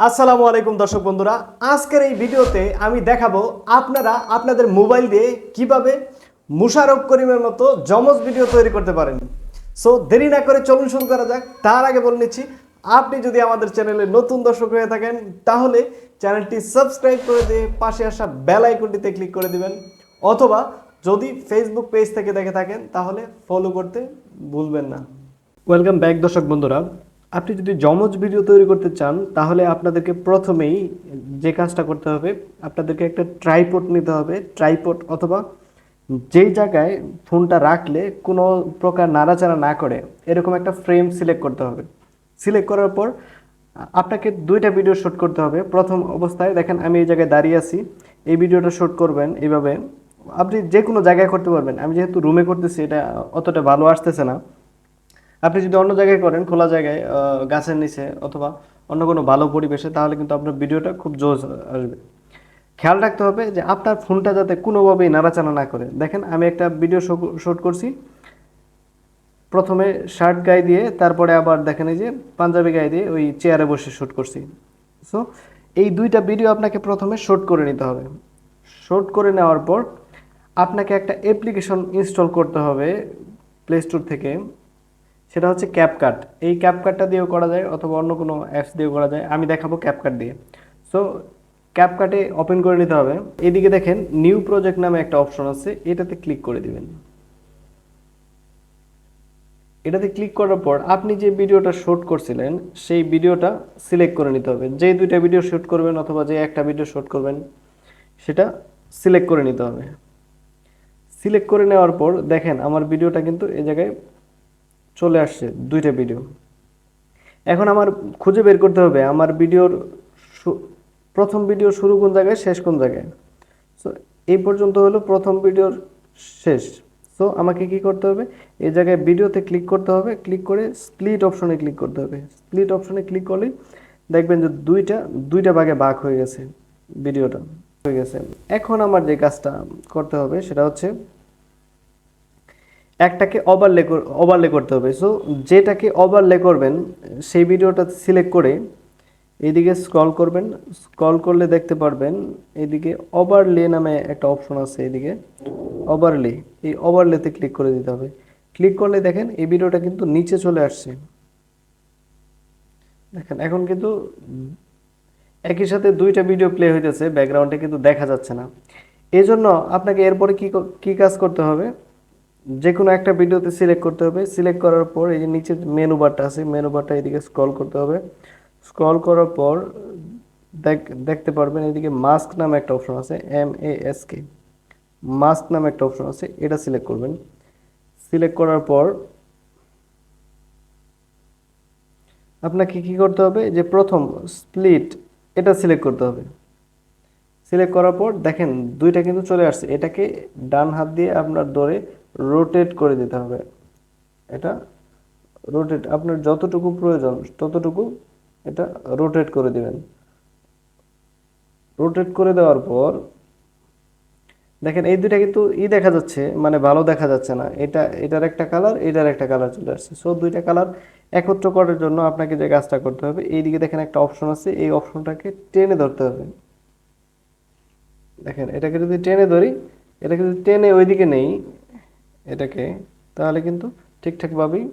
আসসালামু আলাইকুম দর্শক বন্ধুরা, আজকের এই ভিডিওতে আমি দেখাবো আপনারা আপনাদের মোবাইল দিয়ে কিভাবে মুশাররফ করিমের মতো জমজ ভিডিও তৈরি করতে পারেন। সো দেরি না করে চলুন শুরু করা যাক। তার আগে বলে নিচ্ছি, আপনি যদি আমাদের চ্যানেলে নতুন দর্শক হয়ে থাকেন তাহলে চ্যানেলটি সাবস্ক্রাইব করে দিয়ে পাশে আসা বেল আইকনটিতে ক্লিক করে দিবেন, অথবা যদি ফেসবুক পেজ থেকে দেখে থাকেন তাহলে ফলো করতে ভুলবেন না। ওয়েলকাম ব্যাক দর্শক বন্ধুরা, আপনি যদি জমজ ভিডিও তৈরি করতে চান তাহলে আপনাদেরকে প্রথমেই যে কাজটা করতে হবে, আপনাদেরকে একটা ট্রাইপড নিতে হবে। ট্রাইপড অথবা যেই জায়গায় ফোনটা রাখলে কোনো প্রকার নাড়াচাড়া না করে এরকম একটা ফ্রেম সিলেক্ট করতে হবে। সিলেক্ট করার পর আপনাকে দুইটা ভিডিও শ্যুট করতে হবে। প্রথম অবস্থায় দেখেন আমি এই জায়গায় দাঁড়িয়ে আছি, এই ভিডিওটা শ্যুট করবেন এইভাবে। আপনি যে কোনো জায়গায় করতে পারবেন, আমি যেহেতু রুমে করতেছি এটা অতটা ভালো আসতেছে না। আপনি যদি অন্য জায়গায় করেন, খোলা জায়গায়, গাছের নিচে অথবা অন্য কোনো ভালো পরিবেশে, তাহলে কিন্তু আপনার ভিডিওটা খুব জোস আসবে। খেয়াল রাখতে হবে যে আপনার ফোনটা যাতে কোনোভাবেই নাড়াচাড়া না করে। দেখেন আমি একটা ভিডিও শ্যুট করছি, প্রথমে শার্ট গায়ে দিয়ে, তারপরে আবার দেখেন এই যে পাঞ্জাবি গায়ে দিয়ে ওই চেয়ারে বসে শ্যুট করছি। সো এই দুইটা ভিডিও আপনাকে প্রথমে শ্যুট করে নিতে হবে। শ্যুট করে নেওয়ার পর আপনাকে একটা অ্যাপ্লিকেশন ইনস্টল করতে হবে প্লে স্টোর থেকে, সেটা হচ্ছে ক্যাপকাট। এই ক্যাপকাটটা দিয়েও করা যায় অথবা অন্য কোনো অ্যাপস দিয়েও করা যায়, আমি দেখাবো ক্যাপকাট দিয়ে। সো ক্যাপকাটে ওপেন করে নিতে হবে। এইদিকে দেখেন নিউ প্রজেক্ট নামে একটা অপশন আছে, এটাতে ক্লিক করে দিবেন। এটাতে ক্লিক করার পর আপনি যে ভিডিওটা শ্যুট করছিলেন সেই ভিডিওটা সিলেক্ট করে নিতে হবে। যে দুইটা ভিডিও শ্যুট করবেন অথবা যে একটা ভিডিও শ্যুট করবেন সেটা সিলেক্ট করে নিতে হবে। সিলেক্ট করে নেওয়ার পর দেখেন আমার ভিডিওটা কিন্তু এই জায়গায় চলে আসছে, দুইটা ভিডিও। এখন আমার খুঁজে বের করতে হবে আমার ভিডিওর প্রথম ভিডিও শুরু কোন জায়গায়, শেষ কোন জায়গায়। সো এই পর্যন্ত হলো প্রথম ভিডিওর শেষ। সো আমাকে কি করতে হবে, এই জায়গায় ভিডিওতে ক্লিক করতে হবে, ক্লিক করে স্প্লিট অপশনে ক্লিক করতে হবে। স্প্লিট অপশনে ক্লিক করলেই দেখবেন যে দুইটা ভাগে ভাগ হয়ে গেছে, ভিডিওটা হয়ে গেছে। এখন আমার যে কাজটা করতে হবে সেটা হচ্ছে একটাকে ওভারলে করতে হবে। সো যেটাকে ওভারলে করবেন সেই ভিডিওটা সিলেক্ট করে এইদিকে স্ক্রল করবেন। স্ক্রল করলে দেখতে পারবেন এইদিকে ওভারলে নামে একটা অপশন আছে, এইদিকে ওভারলে, এই ওভারলেতে ক্লিক করে দিতে হবে। ক্লিক করলে দেখেন এই ভিডিওটা কিন্তু নিচে চলে আসছে। দেখেন এখন কিন্তু একই সাথে দুইটা ভিডিও প্লে হইতেছে, ব্যাকগ্রাউন্ডে কিন্তু দেখা যাচ্ছে না। এই জন্য আপনাকে এরপরে কি কাজ করতে হবে, যে কোনো একটা ভিডিওতে সিলেক্ট করতে হবে। সিলেক্ট করার পর এই যে নিচে মেনু বারটা আছে, মেনু বারটা এদিকে স্ক্রল করতে হবে। স্ক্রল করার পর দেখতে পারবেন এদিকে মাস্ক নামে একটা অপশন আছে, MASK, মাস্ক নামে একটা অপশন আছে, এটা সিলেক্ট করবেন। সিলেক্ট করার পর আপনাকে কি করতে হবে, যে প্রথম স্প্লিট এটা সিলেক্ট করতে হবে। সিলেক্ট করার পর দেখেন দুইটা কিন্তু চলে আসছে, এটাকে ডান হাত দিয়ে আপনার ধরে রোটেট করে দিতে হবে। এটা রোটেট আপনার যতটুকু প্রয়োজন ততটুকু এটা রোটেট করে দিবেন। রোটেট করে দেওয়ার পর দেখেন এই দুইটা কিন্তু দেখা যাচ্ছে, মানে ভালো দেখা যাচ্ছে না। এটার একটা কালার, এটার একটা কালার চলে আসছে। সো দুইটা কালার একত্র করার জন্য আপনাকে যে কাজটা করতে হবে, এইদিকে দেখেন একটা অপশন আছে, এই অপশনটাকে টেনে ধরতে হবে। দেখেন এটাকে যদি টেনে ধরি, এটাকে যদি টেনে ওইদিকে নেই এটাকে, তাহলে কিন্তু ঠিকঠাকভাবেই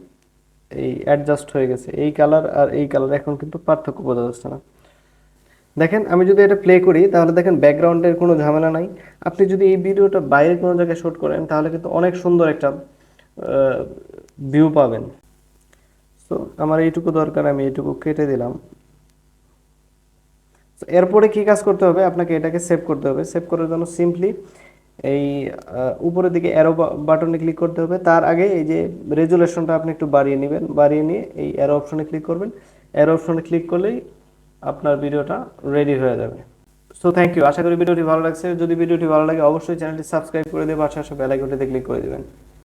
এই অ্যাডজাস্ট হয়ে গেছে। এই কালার আর এই কালার এখন কিন্তু পার্থক্য বোঝা যাচ্ছে না। দেখেন আমি যদি এটা প্লে করি তাহলে দেখেন ব্যাকগ্রাউন্ডের কোনো ঝামেলা নাই। আপনি যদি এই ভিডিওটা বাইরে কোনো জায়গায় শ্যুট করেন তাহলে কিন্তু অনেক সুন্দর একটা ভিউ পাবেন। সো আমার এইটুকু দরকার, আমি এইটুকু কেটে দিলাম। এরপরে কি কাজ করতে হবে, আপনাকে এটাকে সেভ করতে হবে। সেভ করার জন্য সিম্পলি এই উপরের দিকে অ্যারো বাটনে ক্লিক করতে হবে। তার আগে এই যে রেজুলেশনটা আপনি একটু বাড়িয়ে নেবেন, বাড়িয়ে নিয়ে এই অ্যারো অপশনে ক্লিক করবেন। অ্যারো অপশনে ক্লিক করলেই আপনার ভিডিওটা রেডি হয়ে যাবে। সো থ্যাংক ইউ, আশা করি ভিডিওটি ভালো লাগছে। যদি ভিডিওটি ভালো লাগে অবশ্যই চ্যানেলটি সাবস্ক্রাইব করে দিয়ে পাশে আসা বেল আইকনটিতে ক্লিক করে দেবেন।